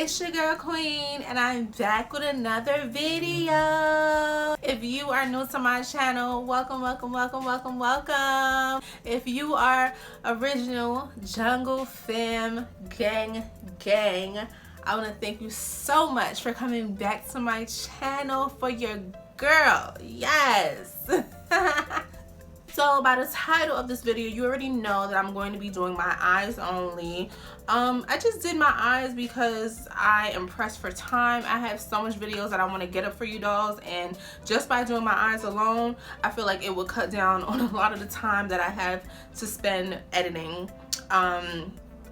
it's your girl Queen, and I'm back with another video. If you are new to my channel, welcome, welcome, welcome, welcome, welcome. If you are original Jungle Fam gang, I want to thank you so much for coming back to my channel for your girl. Yes. So by the title of this video, you already know that I'm going to be doing my eyes only. I just did my eyes because I am pressed for time. I have so much videos that I want to get up for you dolls, and just by doing my eyes alone, I feel like it will cut down on a lot of the time that I have to spend editing.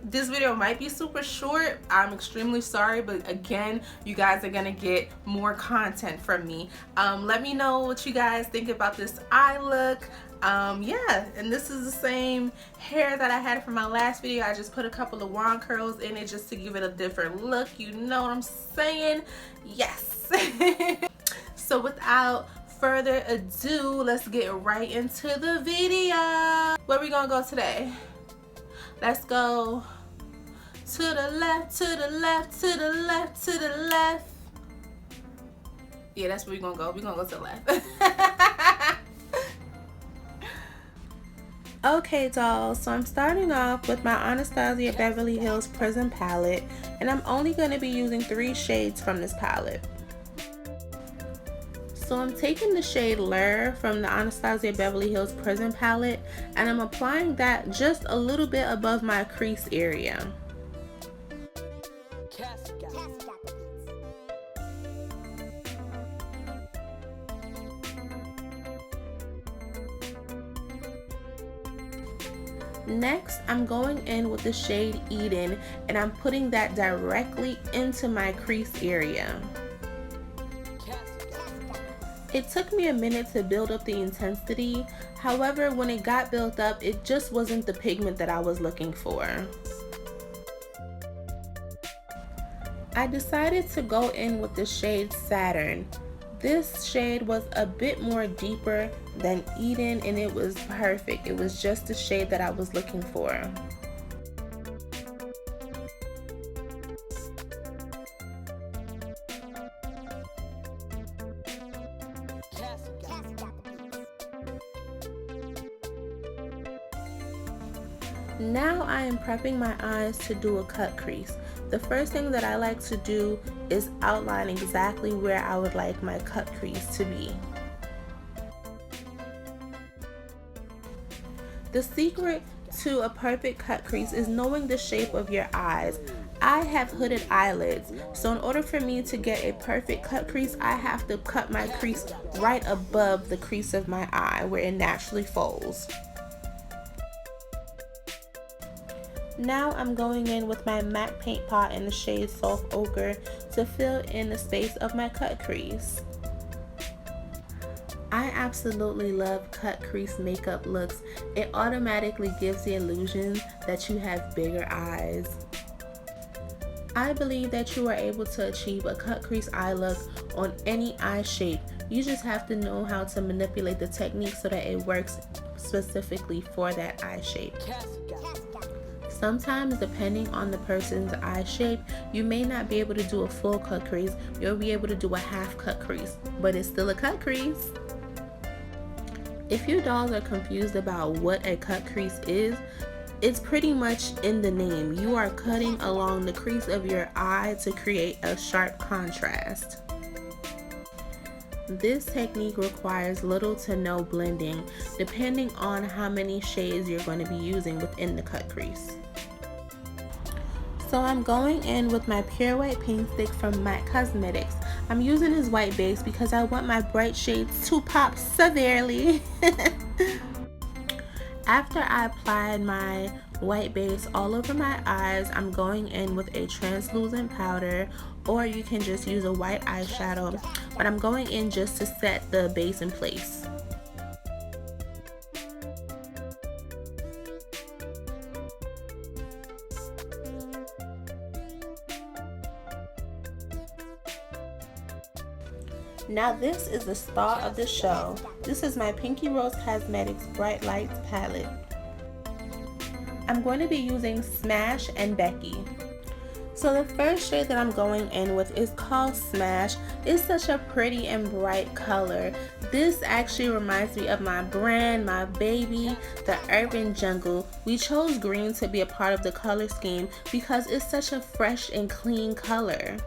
This video might be super short. I'm extremely sorry, but again, you guys are gonna get more content from me. Let me know what you guys think about this eye look. Yeah, and this is the same hair that I had from my last video. I just put a couple of wand curls in it just to give it a different look. You know what I'm saying? Yes. So without further ado, let's get right into the video. Where we gonna go today? Let's go to the left, to the left, to the left, to the left. Yeah, that's where we're gonna go. We're gonna go to the left. Okay, dolls, so I'm starting off with my Anastasia Beverly Hills Prism palette, and I'm only going to be using 3 shades from this palette. So I'm taking the shade Lure from the Anastasia Beverly Hills Prism palette, and I'm applying that just a little bit above my crease area. Next, I'm going in with the shade Eden, and I'm putting that directly into my crease area. It took me a minute to build up the intensity. However, when it got built up, it just wasn't the pigment that I was looking for. I decided to go in with the shade Saturn. This shade was a bit more deeper than Eden, and it was perfect. It was just the shade that I was looking for. Now I am prepping my eyes to do a cut crease. The first thing that I like to do is outline exactly where I would like my cut crease to be. The secret to a perfect cut crease is knowing the shape of your eyes. I have hooded eyelids, so in order for me to get a perfect cut crease, I have to cut my crease right above the crease of my eye where it naturally folds. Now I'm going in with my MAC paint pot in the shade Soft Ochre to fill in the space of my cut crease. I absolutely love cut crease makeup looks. It automatically gives the illusion that you have bigger eyes. I believe that you are able to achieve a cut crease eye look on any eye shape. You just have to know how to manipulate the technique so that it works specifically for that eye shape. Sometimes, depending on the person's eye shape, you may not be able to do a full cut crease. You'll be able to do a half cut crease, but it's still a cut crease. If you dolls are confused about what a cut crease is, it's pretty much in the name. You are cutting along the crease of your eye to create a sharp contrast. This technique requires little to no blending, depending on how many shades you're going to be using within the cut crease. So I'm going in with my Pure White Paint Stick from MAC Cosmetics. I'm using this white base because I want my bright shades to pop severely. After I applied my white base all over my eyes, I'm going in with a translucent powder, or you can just use a white eyeshadow, but I'm going in just to set the base in place. Now this is the star of the show. This is my Pinky Rose Cosmetics Bright Lights palette. I'm going to be using Smash and Becky. So the first shade that I'm going in with is called Smash. It's such a pretty and bright color. This actually reminds me of my brand, my baby, the Urban Jungle. We chose green to be a part of the color scheme because it's such a fresh and clean color.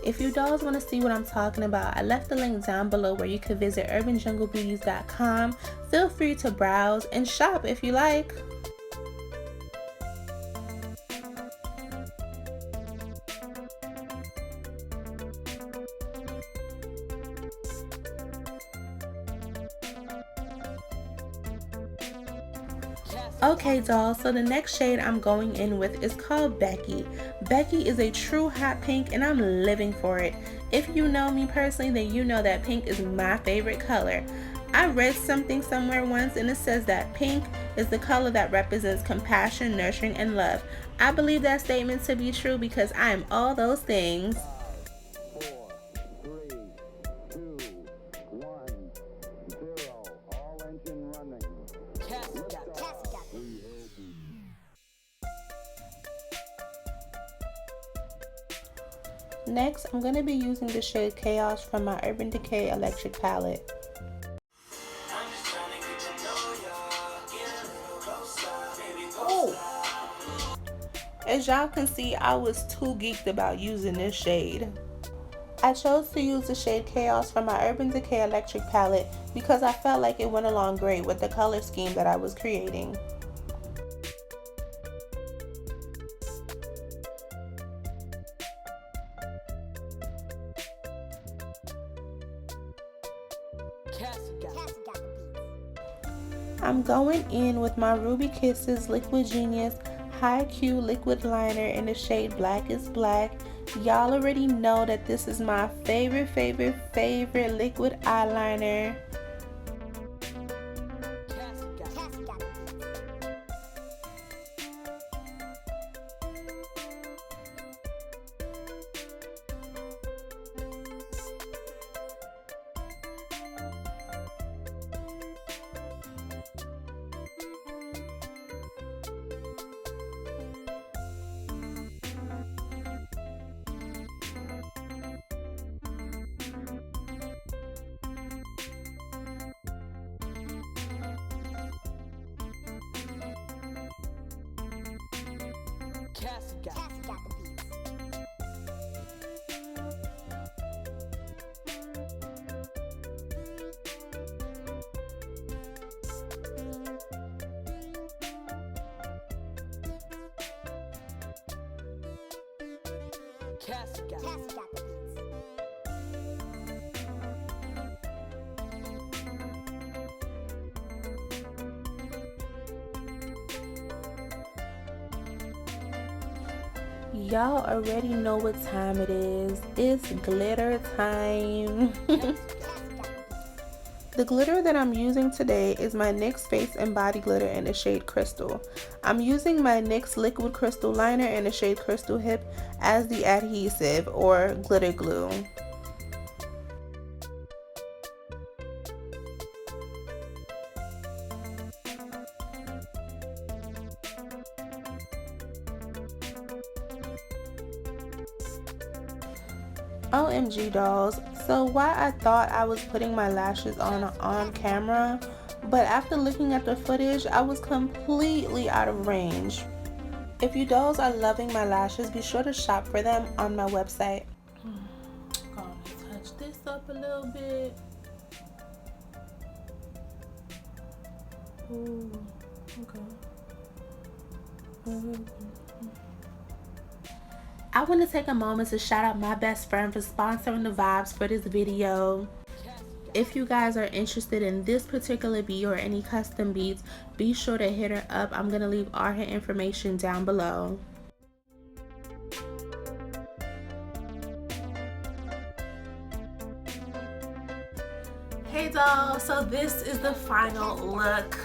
If you dolls want to see what I'm talking about, I left the link down below where you can visit urbanjunglebeauties.com. Feel free to browse and shop if you like. Okay dolls, so the next shade I'm going in with is called Becky. Becky is a true hot pink and I'm living for it. If you know me personally, then you know that pink is my favorite color. I read something somewhere once and it says that pink is the color that represents compassion, nurturing, and love. I believe that statement to be true because I am all those things. Next, I'm going to be using the shade Chaos from my Urban Decay Electric palette. As y'all can see, I was too geeked about using this shade. I chose to use the shade Chaos from my Urban Decay Electric palette because I felt like it went along great with the color scheme that I was creating. I'm going in with my Ruby Kisses Liquid Genius High Q Liquid Liner in the shade Black is Black. Y'all already know that this is my favorite liquid eyeliner. Caseyy got the beats. Caseyy got the beats. Y'all already know what time it is. It's glitter time. The glitter that I'm using today is my NYX Face and Body Glitter in the shade Crystal. I'm using my NYX Liquid Crystal Liner in the shade Crystal Hip as the adhesive or glitter glue. OMG dolls, so why I thought I was putting my lashes on camera, but after looking at the footage, I was completely out of range. If you dolls are loving my lashes, be sure to shop for them on my website. Gonna touch this up a little bit. Ooh, okay. I want to take a moment to shout out my best friend for sponsoring the vibes for this video. If you guys are interested in this particular beat or any custom beats, be sure to hit her up. I'm going to leave all her information down below. Hey dolls, so this is the final look.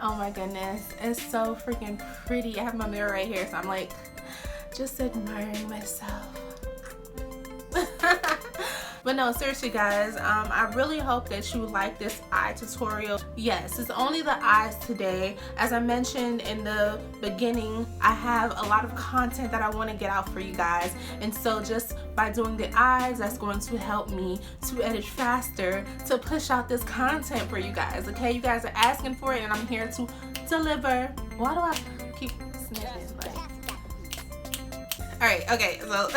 Oh my goodness, it's so freaking pretty. I have my mirror right here, so I'm like just admiring myself. But no, seriously guys, I really hope that you like this eye tutorial. Yes, it's only the eyes today. As I mentioned in the beginning, I have a lot of content that I want to get out for you guys, and so just by doing the eyes, that's going to help me to edit faster, to push out this content for you guys. Okay, you guys are asking for it and I'm here to deliver. Why do I keep snipping? Like, alright, okay, so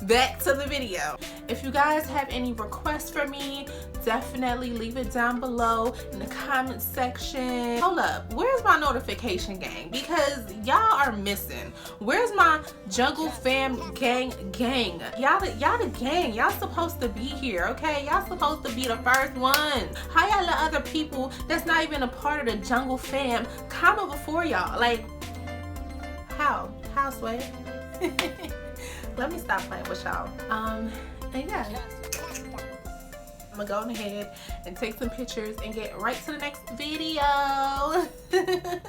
back to the video. If you guys have any requests for me, definitely leave it down below in the comment section. Hold up, where's my notification gang? Because y'all are missing. Where's my Jungle Fam gang? Y'all the gang. Y'all supposed to be here, okay? Y'all supposed to be the first ones. How y'all let other people that's not even a part of the Jungle Fam comment before y'all? Like, how Sway? Let me stop playing with y'all. And yeah, I'm gonna go ahead and take some pictures and get right to the next video.